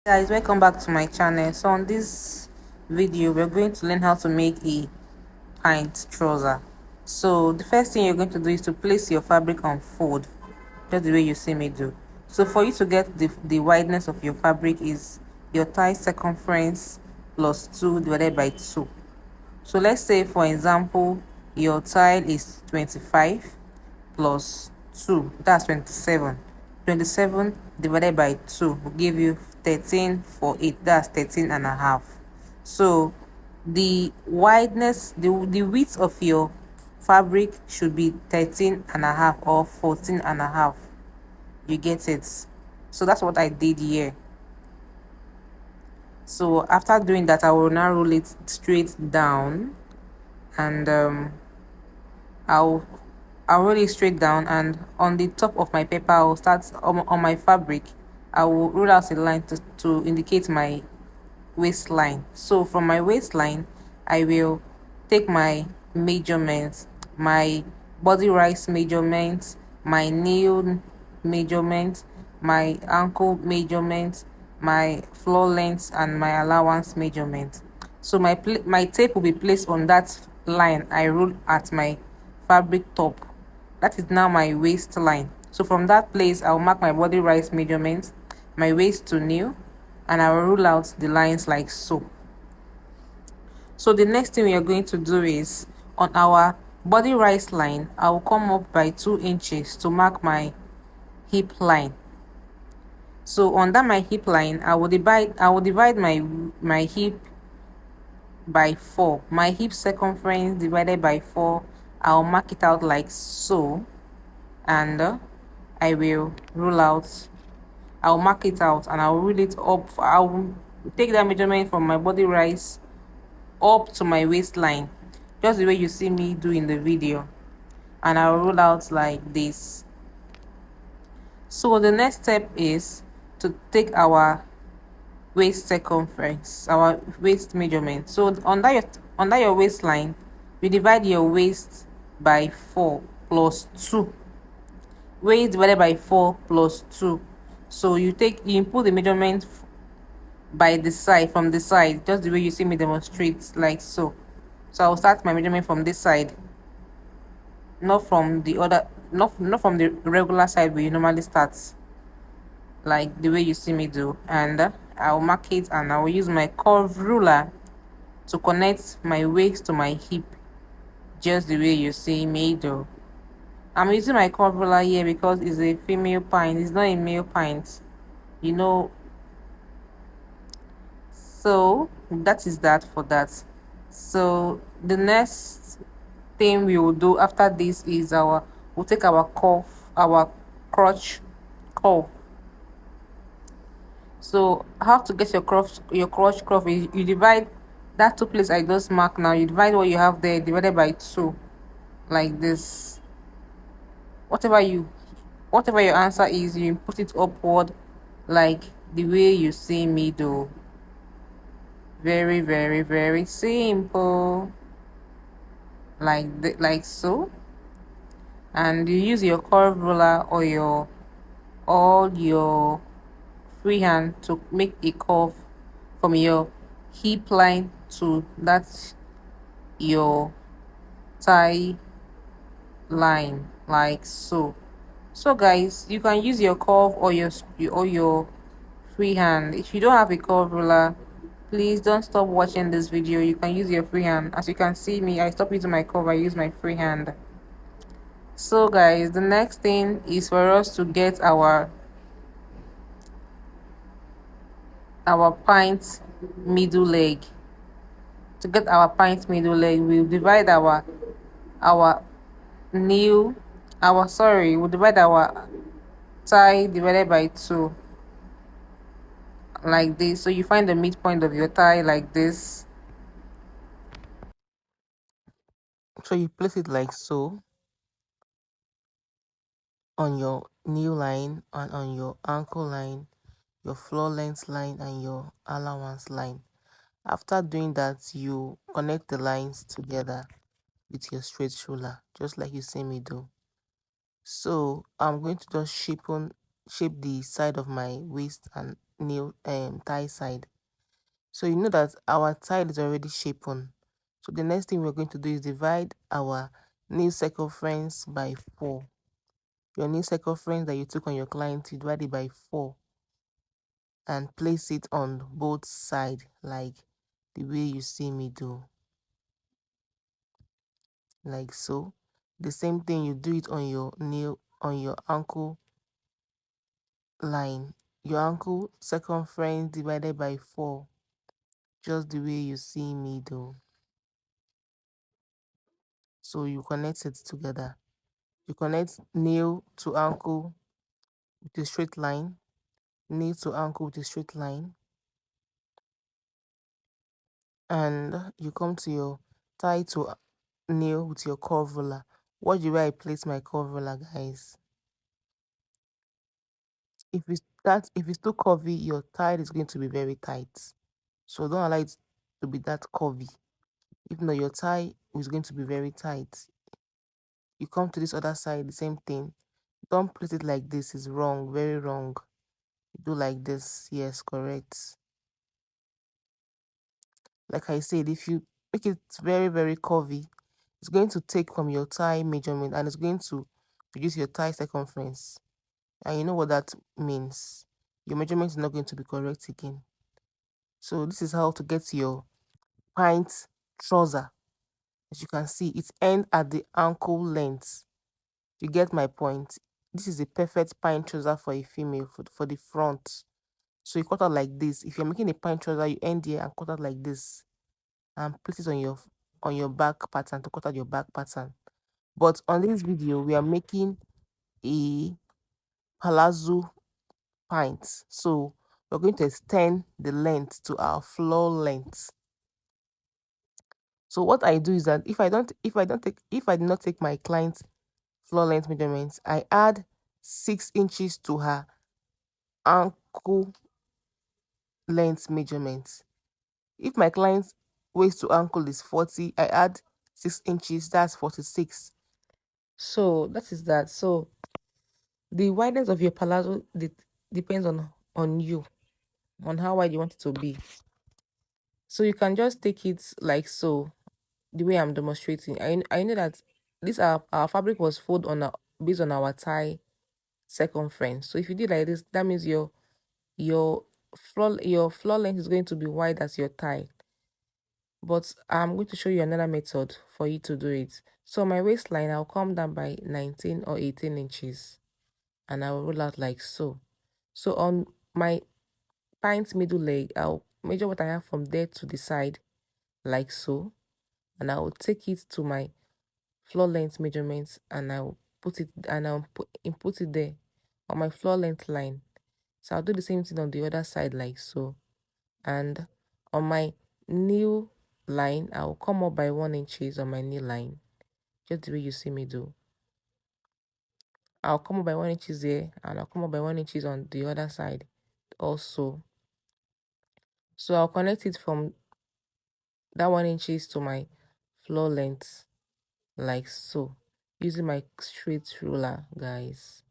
Guys, welcome back to my channel. So on this video we're going to learn how to make a pint trouser. So the first thing you're going to do is to place your fabric on fold, just the way you see me do. So for you to get the wideness of your fabric is your thigh circumference plus 2 divided by 2. So let's say, for example, your thigh is 25 plus 2, that's 27. 27 divided by 2 will give you 13 for 8, that's 13 and a half. So the wideness, the width of your fabric should be 13 and a half or 14 and a half. You get it? So that's what I did here. So after doing that, I will now roll it straight down, and I'll roll it straight down, and on the top of my paper I'll start on my fabric. I will roll out a line to indicate my waistline. So from my waistline I will take my measurements, my body rise measurements, my knee measurement, my ankle measurement, my floor length, and my allowance measurement. So my tape will be placed on that line I roll at my fabric top. That is now my waistline. So from that place I'll mark my body rise measurement, my waist to knee, and I will rule out the lines like so. So the next thing we are going to do is, on our body rise line I will come up by 2 inches to mark my hip line. So under my hip line I will divide my hip by 4. My hip circumference divided by 4, I'll mark it out like so, and I will rule out. I'll mark it out and I'll rule it up. I'll take that measurement from my body rise up to my waistline, just the way you see me do in the video, and I'll roll out like this. So the next step is to take our waist circumference, our waist measurement. So under your waistline you divide your waist by 4 plus 2. Waist divided by 4 plus 2. So you input the measurement by the side, from the side, just the way you see me demonstrate, like so. So I'll start my measurement from this side, not from the other, not from the regular side where you normally start, like the way you see me do. And I'll mark it, and I will use my curve ruler to connect my waist to my hip, just the way you see me do. I'm using my curve ruler here because it's a female pint, it's not a male pint, you know. So that is that for that. So the next thing we will do after this is we'll take our crotch curve. So how to get your crotch curve is you divide that 2 places I just mark now, you divide what you have there divided by 2, like this. Whatever your answer is, you put it upward, like the way you see me do. Very, very, very simple, like so. And you use your curve ruler or your freehand to make a curve from your hip line to that your thigh line, like so. So guys, you can use your curve or your freehand. If you don't have a curve ruler, please don't stop watching this video. You can use your freehand. As you can see me, I stop using my curve, I use my freehand. So guys, the next thing is for us to get our pint middle leg. To get our pint middle leg, we'll divide our knee, we'll divide our thigh divided by 2, like this. So you find the midpoint of your thigh like this. So you place it like so on your knee line and on your ankle line, your floor length line, and your allowance line. After doing that, you connect the lines together with your straight ruler, just like you see me do. So I'm going to just shape the side of my waist and nail tie side. So you know that our side is already shapen. So the next thing we're going to do is divide our nail circumference by 4. Your nail circumference that you took on your client, you divide it by 4 and place it on both sides like the way you see me do. Like so. The same thing, you do it on your nail, on your ankle line. Your ankle circumference divided by 4, just the way you see me do. So you connect it together. You connect nail to ankle with a straight line, nail to ankle with a straight line, and you come to your tie to nail with your curve ruler. Watch the way I place my curve ruler, guys. If it's too curvy, your tie is going to be very tight. So don't allow it to be that curvy. If not, your tie is going to be very tight. You come to this other side, the same thing. Don't place it like this, it's wrong, very wrong. Do like this, yes, correct. Like I said, if you make it very, very curvy, it's going to take from your thigh measurement and it's going to reduce your thigh circumference. And you know what that means. Your measurement is not going to be correct again. So this is how to get your pint trouser. As you can see, it ends at the ankle length. You get my point. This is a perfect pint trouser for a female, for the front. So you cut out like this. If you're making a pint trouser, you end here and cut out like this. And place it on your back pattern to cut out your back pattern. But on this video, we are making a palazzo pint. So we're going to extend the length to our floor length. So what I do is that if I did not take my client's floor length measurements, I add 6 inches to her ankle length measurements. If my client's waist to ankle is 40, I add 6 inches, that's 46. So that is that. So the wideness of your palazzo depends on you, on how wide you want it to be. So you can just take it like so, the way I'm demonstrating. I know that this our fabric was folded on based on our thigh circumference. So if you did like this, that means your floor length is going to be wide as your thigh. But I'm going to show you another method for you to do it. So my waistline, I'll come down by 19 or 18 inches and I'll roll out like so. So on my pint middle leg, I'll measure what I have from there to the side like so, and I will take it to my floor length measurements and I'll input it there on my floor length line. So I'll do the same thing on the other side like so, and on my new line I'll come up by 1 inches on my knee line, just the way you see me do. I'll come up by 1 inches there and I'll come up by 1 inches on the other side also. So I'll connect it from that 1 inches to my floor length like so, using my straight ruler, guys.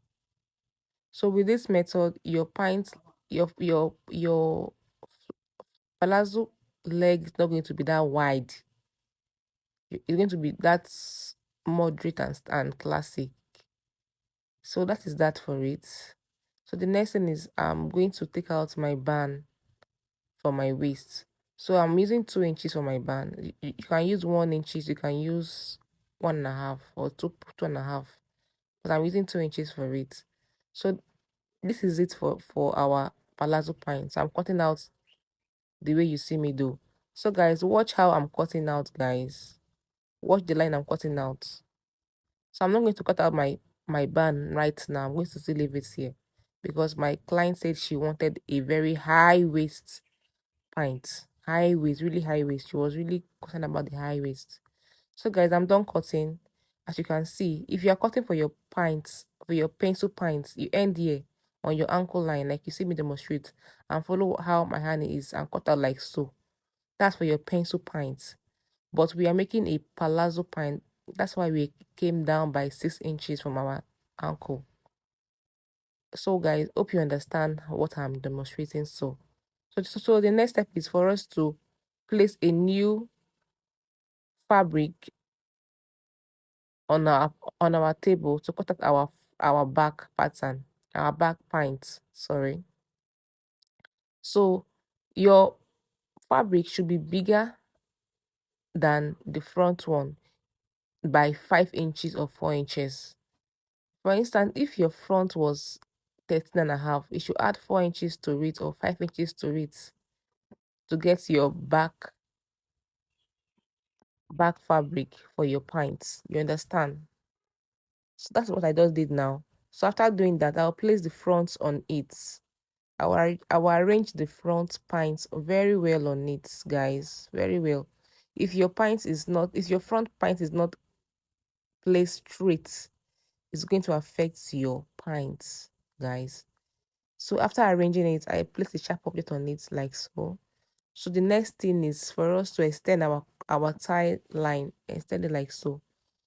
So with this method, your palazzo leg is not going to be that wide. It's going to be that moderate and classic. So that is that for it. So the next thing is I'm going to take out my band for my waist. So I'm using 2 inches for my band. You can use 1 inches, you can use 1.5 or 2.5, but I'm using 2 inches for it. So this is it for our palazzo pants. I'm cutting out the way you see me do. So guys, watch how I'm cutting out, guys. Watch the line I'm cutting out. So I'm not going to cut out my band right now. I'm going to still leave it here because my client said she wanted a very high waist pint. High waist, really high waist. She was really concerned about the high waist. So guys, I'm done cutting. As you can see, if you are cutting for your pints, for your pencil pints, you end here on your ankle line like you see me demonstrate, and follow how my hand is and cut out like so. That's for your pencil pints. But we are making a palazzo pint. That's why we came down by 6 inches from our ankle. So guys, hope you understand what I'm demonstrating. So the next step is for us to place a new fabric on our table to cut out our back pattern, our back pint, sorry. So your fabric should be bigger than the front one by 5 inches or 4 inches. For instance, if your front was 13.5, you should add 4 inches to it or 5 inches to it to get your back fabric for your pints. You understand? So that's what I just did now. So after doing that, I'll place the front on it. I will arrange the front pints very well on it, guys. Very well. If your front pint is not placed straight, it's going to affect your pints, guys. So after arranging it, I place the sharp object on it like so. So the next thing is for us to extend our tie line, extend it like so.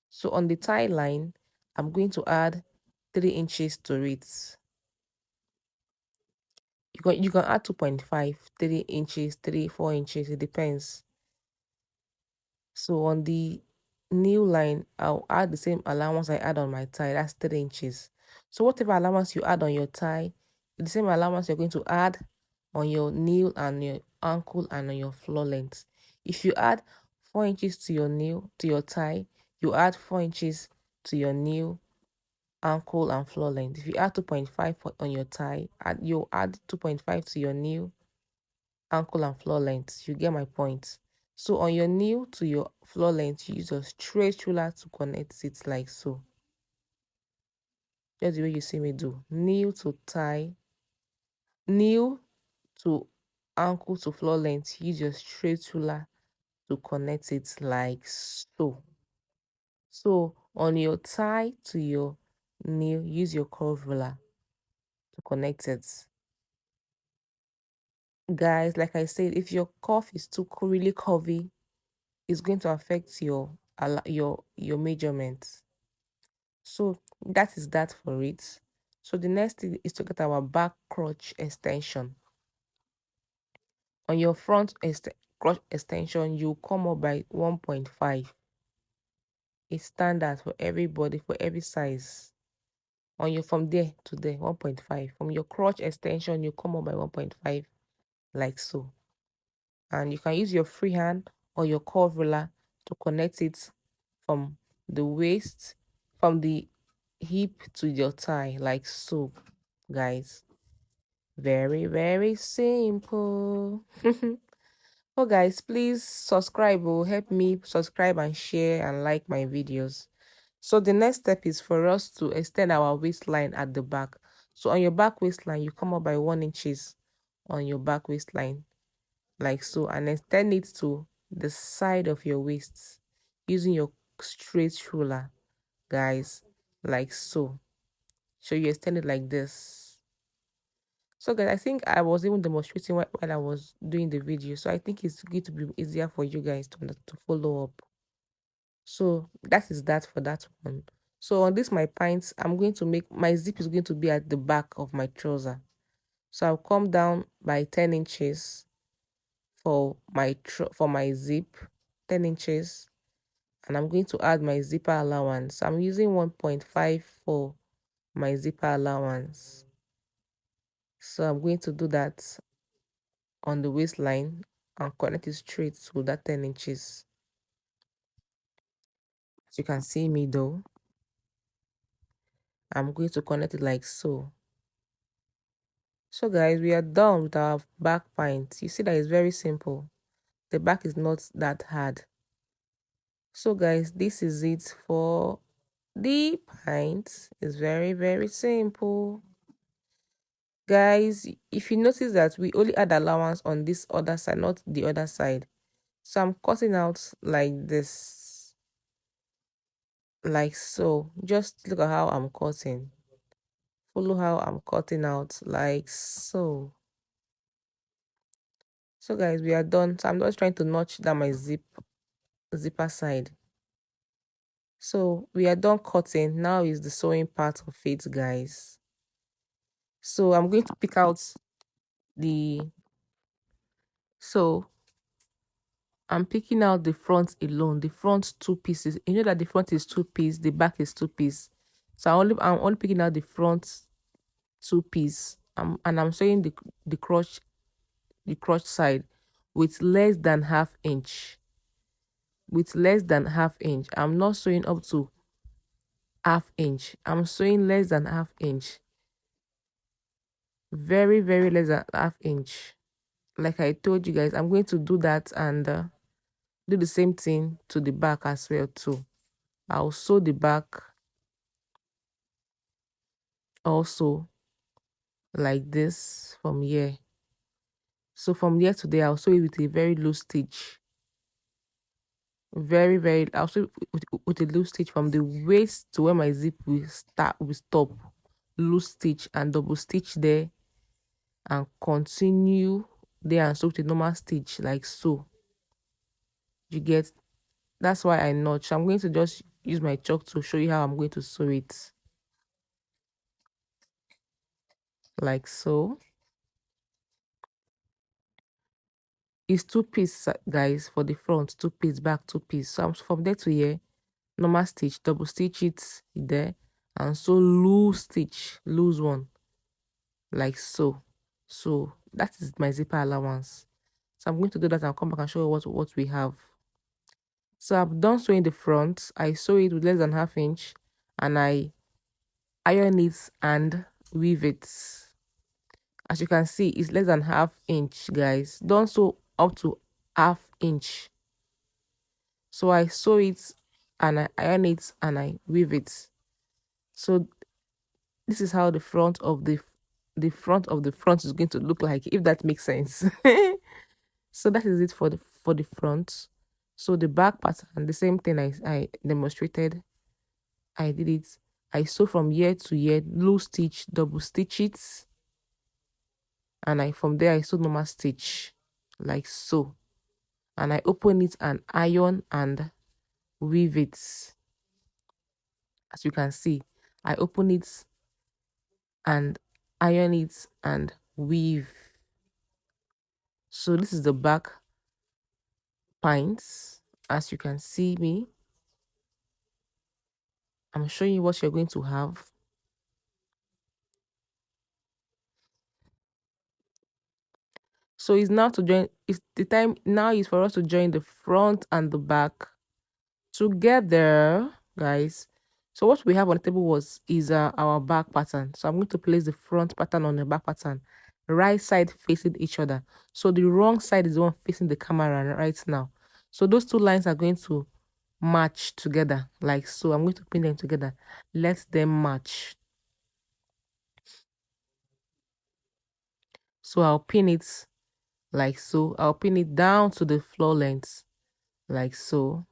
So on the tie line, I'm going to add 3 inches to it. You can add 2.5, 3 inches, 3, 4 inches, it depends. So on the new line, I'll add the same allowance I add on my tie, that's 3 inches. So whatever allowance you add on your tie, the same allowance you're going to add on your knee and your ankle and on your floor length. If you add 4 inches to your knee, to your tie, you add 4 inches to your knee, ankle and floor length. If you add 2.5 on your tie, you add 2.5 to your knee, ankle and floor length. You get my point. So on your knee to your floor length, you use a straight ruler to connect it like so. Just the way you see me do. Knee to tie, knee to ankle to floor length, use your straight ruler to connect it like so. So on your tie to your knee, use your curve ruler to connect it. Guys, like I said, if your cuff is too really curvy, it's going to affect your measurements. So that is that for it. So the next thing is to get our back crotch extension. On your front crotch extension, you come up by 1.5. It's standard for everybody, for every size. On your from there to there, 1.5. From your crotch extension, you come up by 1.5, like so. And you can use your free hand or your curve ruler to connect it from the waist, from the hip to your tie, like so, guys. Very, very simple. So guys, please subscribe. Will help me subscribe and share and like my videos. So the next step is for us to extend our waistline at the back. So on your back waistline, you come up by 1 inches on your back waistline, like so, and extend it to the side of your waist using your straight ruler, guys, like so. So you extend it like this. So guys, I think I was even demonstrating while I was doing the video, so I think it's going to be easier for you guys to follow up. So that is that for that one. So on this my pants, I'm going to make my zip is going to be at the back of my trouser. So I'll come down by 10 inches for my zip, 10 inches, and I'm going to add my zipper allowance. I'm using 1.5 for my zipper allowance. So I'm going to do that on the waistline and connect it straight to that 10 inches. As you can see me though, I'm going to connect it like so. So guys, we are done with our back pint. You see that it's very simple. The back is not that hard. So guys, this is it for the pint. It's very, very simple. Guys, if you notice that we only add allowance on this other side, not the other side. So I'm cutting out like this. Like so. Just look at how I'm cutting. Follow how I'm cutting out like so. So guys, we are done. So I'm just trying to notch down my zipper side. So we are done cutting. Now is the sewing part of it, guys. So I'm going to pick out the so I'm picking out the front alone, the front two pieces. You know that the front is two piece, the back is two piece. So I'm only picking out the front two piece. And I'm sewing the crotch side with less than half inch. With less than half inch. I'm not sewing up to half inch. I'm sewing less than half inch. Very, very less than half inch. Like I told you guys, I'm going to do that and do the same thing to the back as well too. I'll sew the back also like this from here. So from here to there, I'll sew it with a very low stitch. Very, very, I'll sew it with a loose stitch from the waist to where my zip will stop. Loose stitch and double stitch there and continue there and sew with a normal stitch like so. You get? That's why I notch. I'm going to just use my chalk to show you how I'm going to sew it. Like so. It's two piece, guys, for the front, two piece, back two piece. So I'm from there to here, normal stitch, double stitch it there, and so loose stitch, loose one, like so. So that is my zipper allowance. So I'm going to do that and come back and show you what we have. So I'm done sewing the front. I sew it with less than half inch, and I iron it and weave it. As you can see, it's less than half inch, guys. Don't sew up to half inch. So I sew it and I iron it and I weave it. So this is how the front of the front is going to look like, if that makes sense. So that is it for the front. So the back pattern, the same thing I demonstrated. I did it. I sew from here to here, loose stitch, double stitch it, and from there I sew normal stitch like so, and I open it and iron and weave it. As you can see, I open it and iron it and weave. So this is the back pints. As you can see me, I'm showing you what you're going to have. So it's now to join, it's the time now is for us to join the front and the back together, guys. So what we have on the table is our back pattern. So I'm going to place the front pattern on the back pattern, right side facing each other. So the wrong side is the one facing the camera right now. So those two lines are going to match together like so. I'm going to pin them together. Let them match. So I'll pin it like so. I'll pin it down to the floor length like so.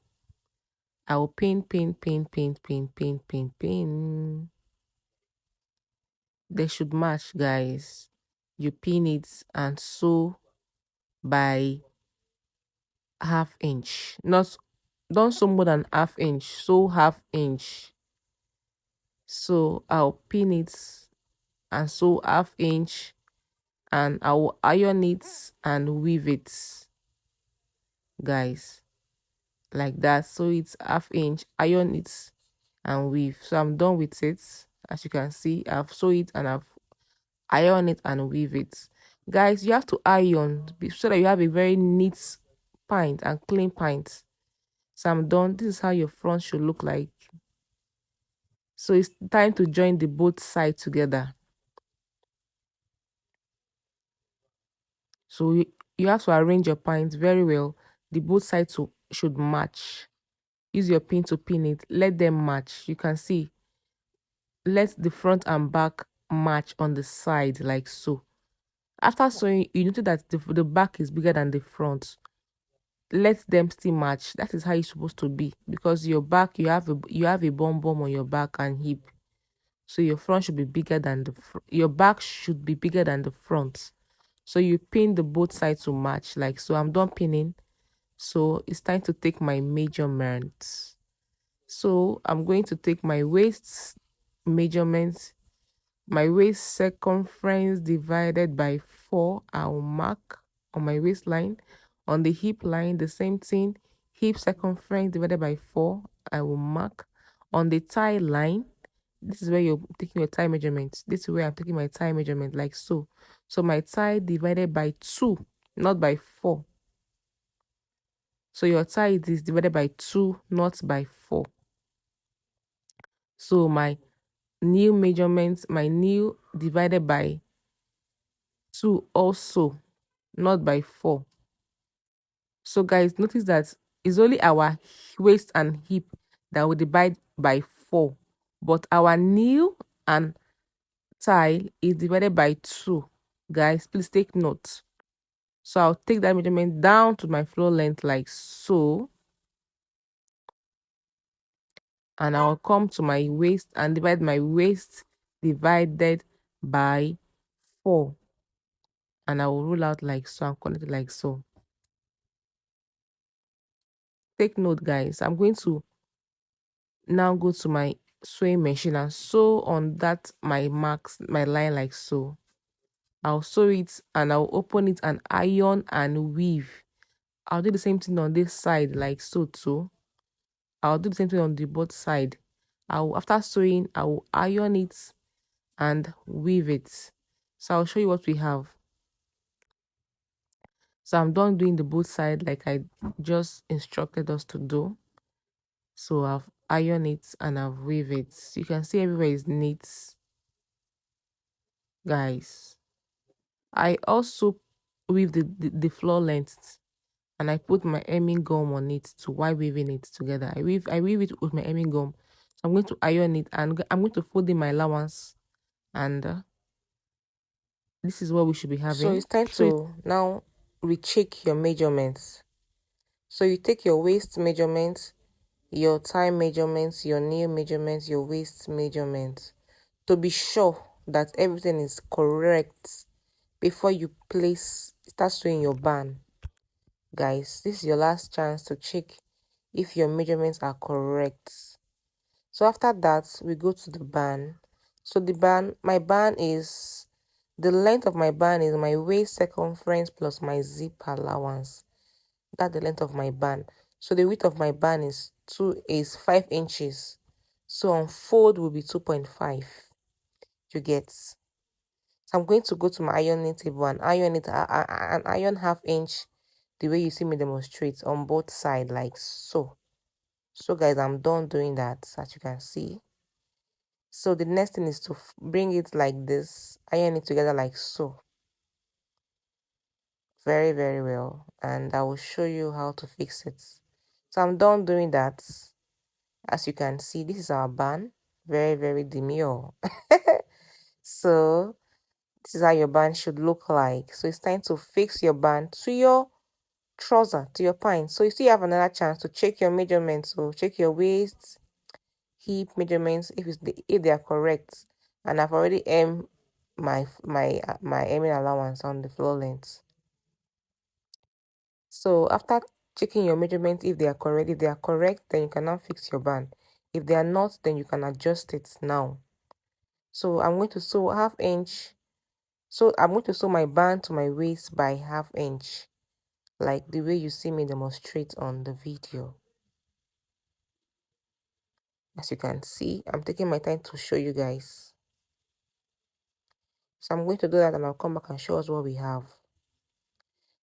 I'll pin, pin, pin, pin, pin, pin, pin, pin. They should match, guys. You pin it and sew by half inch. Don't sew more than half inch. Sew half inch. So I'll pin it and sew half inch, and I will iron it and weave it, guys, like that. So it's half inch, iron it and weave. So I'm done with it. As you can see, I've sewn it and I've iron it and weave it. Guys, you have to iron so that you have a very neat pint and clean pint. So I'm done. This is how your front should look like. So it's time to join the both sides together. So you have to arrange your pint very well. The both sides should match. Use your pin to pin it. Let them match. You can see. Let the front and back match on the side like so. After sewing, you notice that the back is bigger than the front. Let them still match. That is how it's supposed to be, because your back, you have a bum on your back and hip. So your front should be bigger than your back should be bigger than the front. So you pin the both sides to match like so. I'm done pinning. So it's time to take my measurements. So I'm going to take my waist measurements, my waist circumference divided by 4, I will mark on my waistline. On the hip line, the same thing, hip circumference divided by 4, I will mark. On the thigh line, this is where you're taking your thigh measurement. This is where I'm taking my thigh measurement, like so. So my thigh divided by 2, not by 4. So your thigh is divided by 2, not by 4. So my new measurement, my new divided by 2 also, not by 4. So guys, notice that it's only our waist and hip that will divide by 4, but our knee and thigh is divided by 2. Guys, please take note. So I'll take that measurement down to my floor length like so, and I'll come to my waist and divide my waist divided by 4, and I will rule out like so and connect it like so. Take note, guys. I'm going to now go to my sewing machine and sew on that my marks, my line like so. I'll sew it and I'll open it and iron and weave. I'll do the same thing on this side like so too. I'll do the same thing on the both side. After sewing, I will iron it and weave it. So I'll show you what we have. So I'm done doing the both side like I just instructed us to do. So I've ironed it and I've weave it. You can see everywhere is neat, guys. I also weave the floor length and I put my hemming gum on it to while weaving it together. I weave it with my hemming gum. So I'm going to iron it and I'm going to fold in my allowance, and this is what we should be having. So it's time to now recheck your measurements. So you take your waist measurements, your thigh measurements, your knee measurements, your waist measurements, to be sure that everything is correct before you start sewing your band. Guys, this is your last chance to check if your measurements are correct. So after that, we go to the band. So the length of my band is my waist circumference plus my zip allowance. That's the length of my band. So the width of my band is 5 inches. So on fold will be 2.5. You get. So I'm going to go to my ironing table and iron it and iron 1/2 inch the way you see me demonstrate on both sides like so. So guys, I'm done doing that, as you can see. So the next thing is to bring it like this, iron it together like so. Very, very well. And I will show you how to fix it. So I'm done doing that. As you can see, this is our band. Very, very demure. So this is how your band should look like. So it's time to fix your band to your trouser, to your pant. So you still have another chance to check your measurements. So check your waist, hip measurements if they are correct. And I've already aimed my aiming allowance on the floor length. So after checking your measurements, if they are correct, then you can now fix your band. If they are not, then you can adjust it now. So I'm going to sew 1/2 inch. So I'm going to sew my band to my waist by 1/2 inch, like the way you see me demonstrate on the video. As you can see, I'm taking my time to show you guys. So I'm going to do that and I'll come back and show us what we have.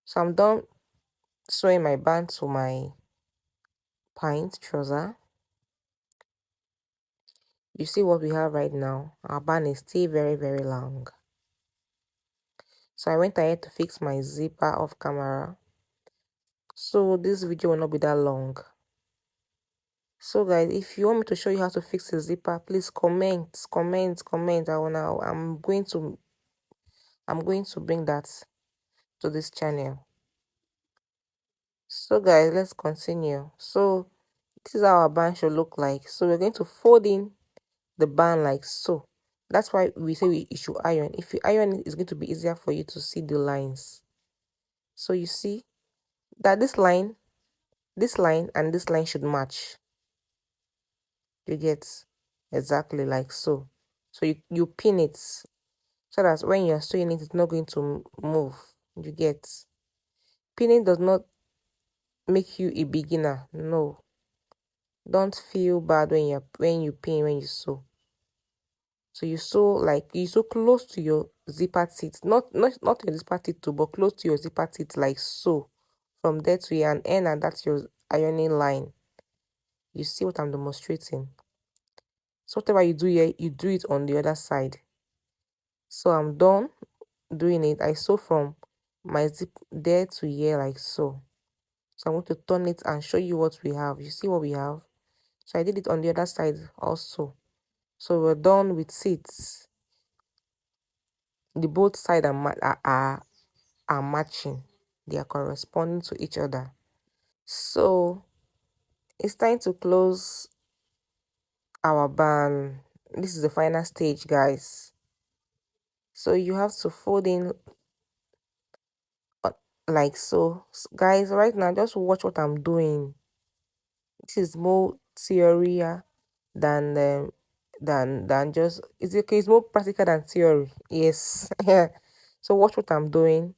So I'm done sewing my band to my pant trouser. You see what we have right now. Our band is still very, very long. So I went ahead to fix my zipper off camera. So this video will not be that long. So guys, if you want me to show you how to fix the zipper, please comment. I'm going to bring that to this channel. So guys, let's continue. So this is how our band should look like. So we're going to fold in the band like so. That's why we say you should iron. If you iron it, it's going to be easier for you to see the lines. So you see that this line and this line should match. You get exactly like so. So you pin it so that when you're sewing it, it's not going to move. You get. Pinning does not make you a beginner. No. Don't feel bad when you pin, when you sew. So you sew close to your zipper teeth, not your zipper teeth too, but close to your zipper teeth, like so. From there to here and end, and that's your ironing line. You see what I'm demonstrating? So whatever you do here, you do it on the other side. So I'm done doing it. I sew from my zip there to here, like so. So I'm going to turn it and show you what we have. You see what we have? So I did it on the other side also. So we're done with seats. The both sides are matching. They are corresponding to each other. So it's time to close our band. This is the final stage, guys. So you have to fold in like so. Guys, right now, just watch what I'm doing. This is more theory than just, it's okay, it's more practical than theory. Yes. Yeah. So watch what I'm doing.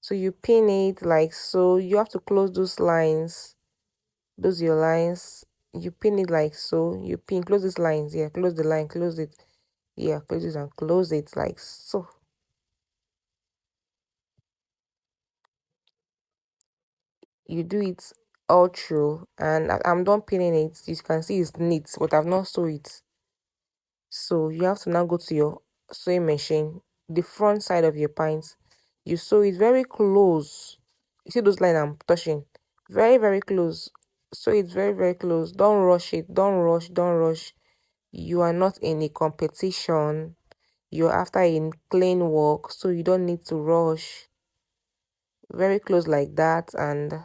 So you pin it like so. You have to close those lines. Those your lines. You pin it like so. You pin, close these lines. Yeah, close the line, close it. Yeah, close it and close it like so. You do it all through, and I'm done pinning it. You can see it's neat, but I've not sewed it. So you have to now go to your sewing machine, the front side of your pants. You sew it very close. You see those lines I'm touching? Very, very close. So it's very, very close. Don't rush it. Don't rush. Don't rush. You are not in a competition. You're after a clean work, so you don't need to rush. Very close like that, and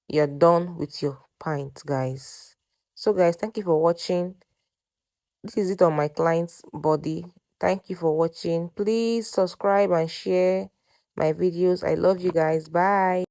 you're done with your pint, guys. So guys, thank you for watching. This is it on my client's body. Thank you for watching. Please subscribe and share my videos. I love you guys. Bye.